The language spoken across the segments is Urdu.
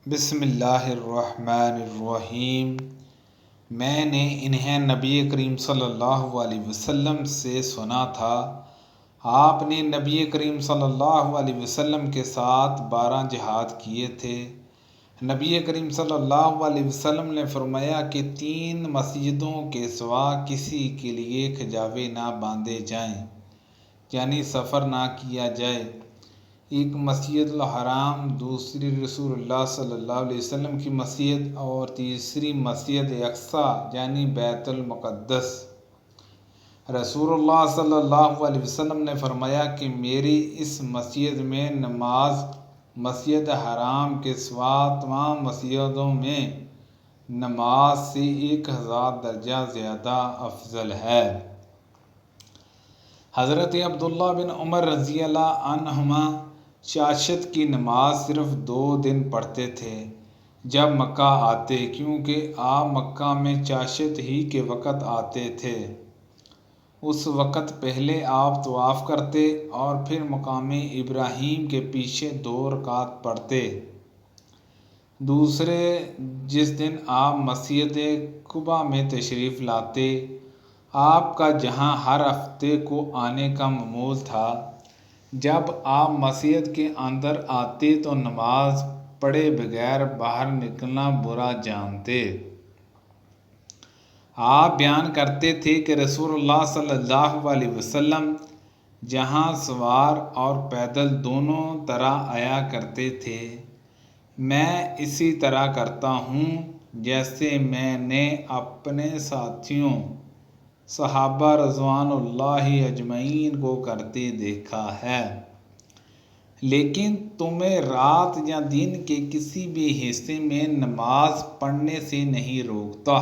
بسم اللہ الرحمن الرحیم۔ میں نے انہیں نبی کریم صلی اللہ علیہ وسلم سے سنا تھا۔ آپ نے نبی کریم صلی اللہ علیہ وسلم کے ساتھ 12 جہاد کیے تھے۔ نبی کریم صلی اللہ علیہ وسلم نے فرمایا کہ 3 مسجدوں کے سوا کسی کے لیے کھجاوے نہ باندھے جائیں، یعنی سفر نہ کیا جائے۔ ایک مسجد الحرام، دوسری رسول اللہ صلی اللہ علیہ وسلم کی مسجد، اور تیسری مسجد اقصیٰ یعنی بیت المقدس۔ رسول اللہ صلی اللہ علیہ وسلم نے فرمایا کہ میری اس مسجد میں نماز مسجد حرام کے سوا تمام مسجدوں میں نماز سے 1000 درجہ زیادہ افضل ہے۔ حضرت عبداللہ بن عمر رضی اللہ عنہما چاشت کی نماز صرف 2 دن پڑھتے تھے جب مکہ آتے، کیونکہ آپ مکہ میں چاشت ہی کے وقت آتے تھے۔ اس وقت پہلے آپ طواف کرتے اور پھر مقام ابراہیم کے پیچھے 2 رکعت پڑھتے۔ دوسرے جس دن آپ مسجد قباء میں تشریف لاتے، آپ کا جہاں ہر ہفتے کو آنے کا معمول تھا، جب آپ مسجد کے اندر آتے تو نماز پڑھے بغیر باہر نکلنا برا جانتے۔ آپ بیان کرتے تھے کہ رسول اللہ صلی اللہ علیہ وسلم جہاں سوار اور پیدل دونوں طرح آیا کرتے تھے، میں اسی طرح کرتا ہوں جیسے میں نے اپنے ساتھیوں صحابہ رضوان اللہ اجمعین کو کرتے دیکھا ہے۔ لیکن تمہیں رات یا دن کے کسی بھی حصے میں نماز پڑھنے سے نہیں روکتا،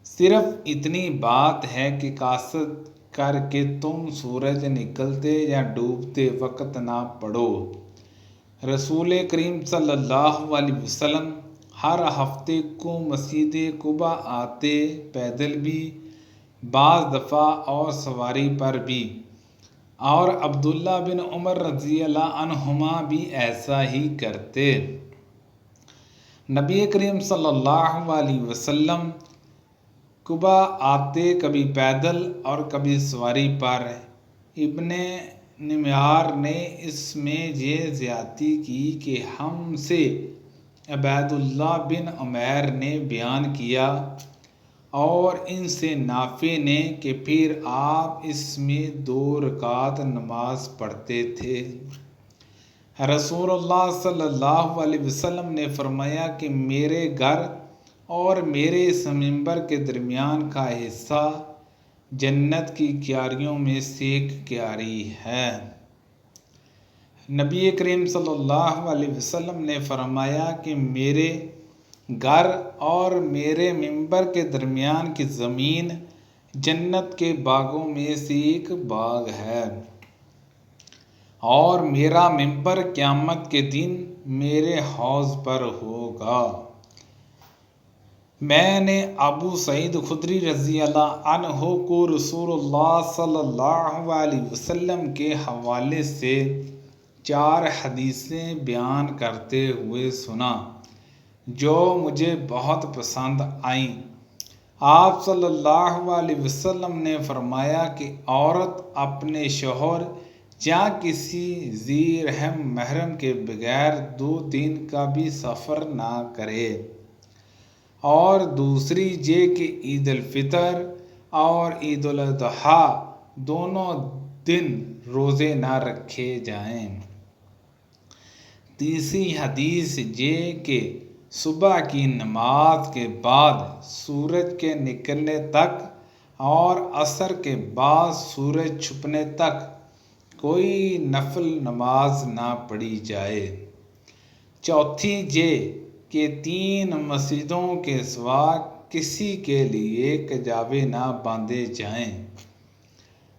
صرف اتنی بات ہے کہ قصد کر کے تم سورج نکلتے یا ڈوبتے وقت نہ پڑھو۔ رسول کریم صلی اللہ علیہ وسلم ہر ہفتے کو مسجد قباء آتے، پیدل بھی، بعض دفعہ اور سواری پر بھی، اور عبداللہ بن عمر رضی اللہ عنہما بھی ایسا ہی کرتے۔ نبی کریم صلی اللہ علیہ وسلم قباء آتے کبھی پیدل اور کبھی سواری پر۔ ابن نمیار نے اس میں یہ زیادتی کی کہ ہم سے عبید اللہ بن عمیر نے بیان کیا اور ان سے نافع نے کہ پھر آپ اس میں 2 رکعت نماز پڑھتے تھے۔ رسول اللہ صلی اللہ علیہ وسلم نے فرمایا کہ میرے گھر اور میرے اس منبر کے درمیان کا حصہ جنت کی کیاریوں میں سے ایک کیاری ہے۔ نبی کریم صلی اللہ علیہ وسلم نے فرمایا کہ میرے گھر اور میرے منبر کے درمیان کی زمین جنت کے باغوں میں سے ایک باغ ہے، اور میرا منبر قیامت کے دن میرے حوض پر ہوگا۔ میں نے ابو سعید خدری رضی اللہ عنہ کو رسول اللہ صلی اللہ علیہ وسلم کے حوالے سے 4 حدیثیں بیان کرتے ہوئے سنا جو مجھے بہت پسند آئیں۔ آپ صلی اللہ علیہ وسلم نے فرمایا کہ عورت اپنے شوہر یا کسی ذی رحم محرم کے بغیر 2 دن کا بھی سفر نہ کرے، اور دوسری یہ کہ عید الفطر اور عید الاضحیٰ دونوں دن روزے نہ رکھے جائیں۔ تیسری حدیث یہ کہ صبح کی نماز کے بعد سورج کے نکلنے تک اور عصر کے بعد سورج چھپنے تک کوئی نفل نماز نہ پڑھی جائے۔ چوتھی یہ کہ 3 مسجدوں کے سوا کسی کے لیے کجاوے نہ باندھے جائیں: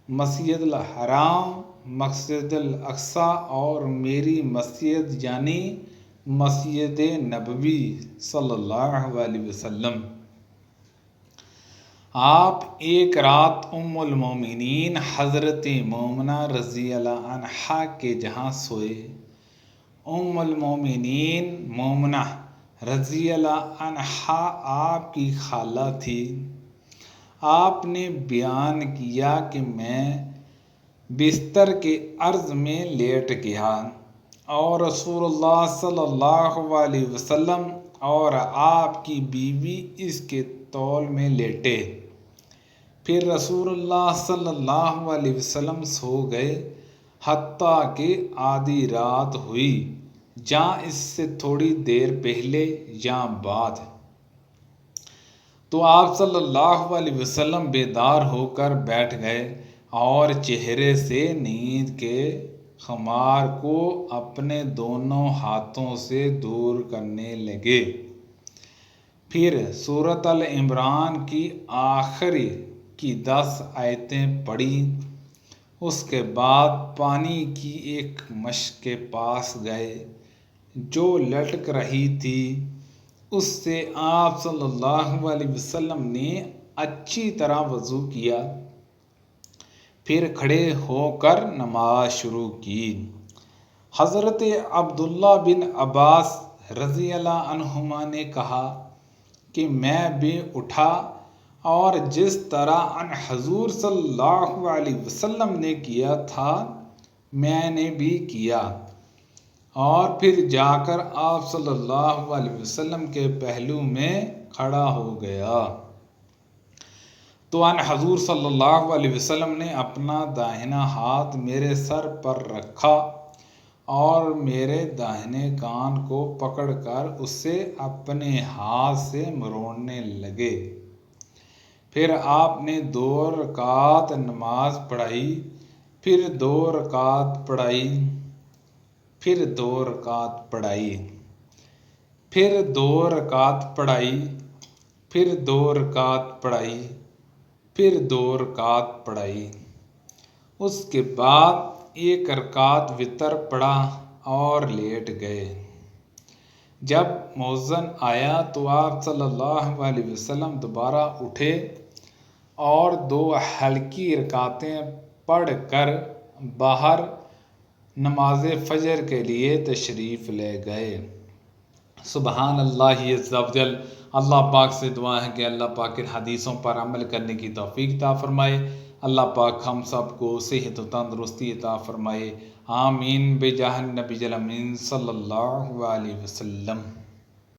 مسجد الحرام، مسجد الاقصیٰ اور میری مسجد یعنی مسجد نبوی صلی اللہ علیہ وسلم۔ آپ ایک رات ام المومنین حضرت مومنہ رضی اللہ عنہا کے جہاں سوئے۔ ام المومنین مومنہ رضی اللہ عنہا آپ کی خالہ تھی۔ آپ نے بیان کیا کہ میں بستر کے عرض میں لیٹ گیا اور رسول اللہ صلی اللہ علیہ وسلم اور آپ کی بیوی اس کے طول میں لیٹے۔ پھر رسول اللہ صلی اللہ علیہ وسلم سو گئے حتیٰ کہ آدھی رات ہوئی، جہاں اس سے تھوڑی دیر پہلے یا بعد۔ تو آپ صلی اللہ علیہ وسلم بیدار ہو کر بیٹھ گئے اور چہرے سے نیند کے خمار کو اپنے دونوں ہاتھوں سے دور کرنے لگے۔ پھر سورۃ آل عمران کی آخری کی 10 آیتیں پڑھیں۔ اس کے بعد پانی کی ایک مشک کے پاس گئے جو لٹک رہی تھی۔ اس سے آپ صلی اللہ علیہ وسلم نے اچھی طرح وضو کیا، پھر کھڑے ہو کر نماز شروع کی۔ حضرت عبداللہ بن عباس رضی اللہ عنہما نے کہا کہ میں بھی اٹھا اور جس طرح ان حضور صلی اللہ علیہ وسلم نے کیا تھا میں نے بھی کیا، اور پھر جا کر آپ صلی اللہ علیہ وسلم کے پہلو میں کھڑا ہو گیا۔ تو ان حضور صلی اللہ علیہ وسلم نے اپنا داہنا ہاتھ میرے سر پر رکھا اور میرے داہنے کان کو پکڑ کر اسے اپنے ہاتھ سے مروڑنے لگے۔ پھر آپ نے 2 رکعت نماز پڑھائی، پھر 2 رکعت پڑھائی، پھر 2 رکعت پڑھائی، پھر 2 رکعت پڑھائی، پھر 2 رکعت پڑھائی، پھر 2 رکعت پڑھائی۔ اس کے بعد 1 رکعت وتر پڑھا اور لیٹ گئے۔ جب مؤذن آیا تو آپ صلی اللہ علیہ وسلم دوبارہ اٹھے اور 2 ہلکی رکعتیں پڑھ کر باہر نماز فجر کے لیے تشریف لے گئے۔ سبحان اللہ عز و جل۔ اللہ پاک سے دعا ہے کہ اللہ پاک ان حدیثوں پر عمل کرنے کی توفیق عطا فرمائے۔ اللہ پاک ہم سب کو صحت و تندرستی عطا فرمائے۔ آمین بجاہ النبی الامین صلی اللہ علیہ وسلم۔